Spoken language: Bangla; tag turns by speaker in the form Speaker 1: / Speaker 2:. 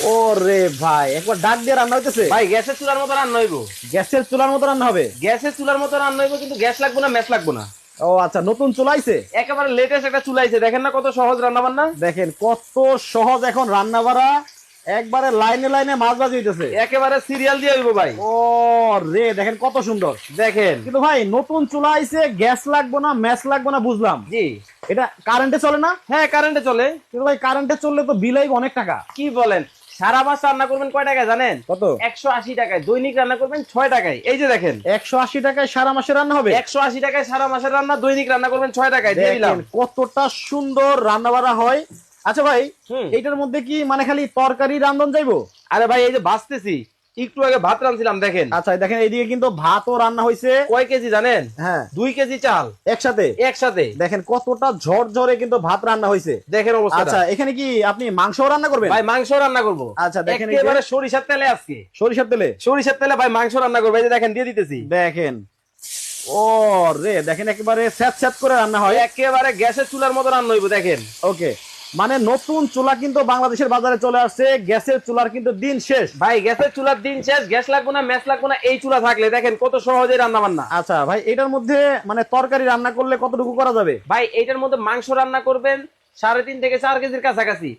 Speaker 1: ওরে ভাই, একবার ডাক দিয়ে রান্না হইতেছে
Speaker 2: ভাই গ্যাসের চুলার মতো রান্না হইব।
Speaker 1: গ্যাসের চুলার মতো রান্না হবে।
Speaker 2: গ্যাসের চুলার মতো রান্না হইব, কিন্তু গ্যাস লাগবে না, ম্যাচ লাগবে না।
Speaker 1: ও আচ্ছা, নতুন চুলাইছে।
Speaker 2: একেবারে লেটেস্ট একটা চুলাইছে, দেখেন না কত সহজ রান্না বান্না।
Speaker 1: দেখেন কত সহজ এখন রান্না বাড়া, একবারে লাইনে লাইনে মাছ ভাজি হইতেছে।
Speaker 2: একেবারে সিরিয়াল দিয়ে হইব ভাই।
Speaker 1: ও রে, দেখেন কত সুন্দর।
Speaker 2: দেখেন।
Speaker 1: কিন্তু ভাই নতুন চুলা আইছে, গ্যাস লাগবে না, ম্যাচ লাগবে না, বুঝলাম।
Speaker 2: জি।
Speaker 1: এটা কারেন্টে চলে না?
Speaker 2: হ্যাঁ কারেন্টে চলে।
Speaker 1: কিন্তু ভাই কারেন্টে চললে তো বিল আইব অনেক টাকা।
Speaker 2: কি বলেন, সারা মাস রান্না করবেন কয় টাকায় জানেন?
Speaker 1: কত?
Speaker 2: 180 টাকায়। দৈনিক রান্না করবেন 6 টাকায়। এই যে দেখেন,
Speaker 1: 180 টাকায় সারা মাসে রান্না হবে।
Speaker 2: 180 টাকায় সারা মাসের রান্না, দৈনিক রান্না করবেন 6 টাকায়, দিয়ে দিলাম।
Speaker 1: দেখেন কতটা সুন্দর রান্না বাড়া হয়। আচ্ছা ভাই,
Speaker 2: হুম।
Speaker 1: এইটার মধ্যে কি মানে খালি তরকারি রান্ধন যাইবো?
Speaker 2: আরে ভাই এই যে ভাজতেছি, একটু আগে ভাত রাঁধছিলাম দেখেন।
Speaker 1: আচ্ছা দেখেন, এইদিকে কিন্তু ভাতও রান্না হয়েছে।
Speaker 2: কয় কেজি জানেন?
Speaker 1: হ্যাঁ,
Speaker 2: 2 কেজি চাল
Speaker 1: একসাথে।
Speaker 2: একসাথে।
Speaker 1: দেখেন কতটা ঝরঝরে কিন্তু ভাত রান্না হয়েছে।
Speaker 2: দেখেন অবস্থা।
Speaker 1: আচ্ছা, এখানে কি আপনি মাংস রান্না করবেন?
Speaker 2: ভাই মাংস রান্না করবো।
Speaker 1: আচ্ছা দেখেন, এই যে
Speaker 2: একেবারে সরিষার তেলে আজকে।
Speaker 1: সরিষার তেলে।
Speaker 2: সরিষার তেলে ভাই মাংস রান্না করবো। এই যে দেখেন, দিয়ে দিতেছি।
Speaker 1: দেখেন ও রে, দেখেন একেবারে স্যাঁত স্যাঁত করে রান্না হয়।
Speaker 2: একেবারে গ্যাসের চুলার মতো রান্না হইব দেখেন।
Speaker 1: ওকে, মানে নতুন চুলা কিন্তু বাংলাদেশের বাজারে চলে আসছে। গ্যাসের চুলার কিন্তু দিন শেষ।
Speaker 2: ভাই গ্যাসের চুলার দিন শেষ, গ্যাস লাগবে না, ম্যাচ লাগবে না, এই চুলা থাকলে দেখেন কত সহজে রান্না বান্না।
Speaker 1: আচ্ছা ভাই, এটার মধ্যে মানে তরকারি রান্না করলে কতটুকু করা যাবে?
Speaker 2: ভাই এইটার মধ্যে মাংস রান্না করবেন 3.5 থেকে 4 কেজির কাছাকাছি।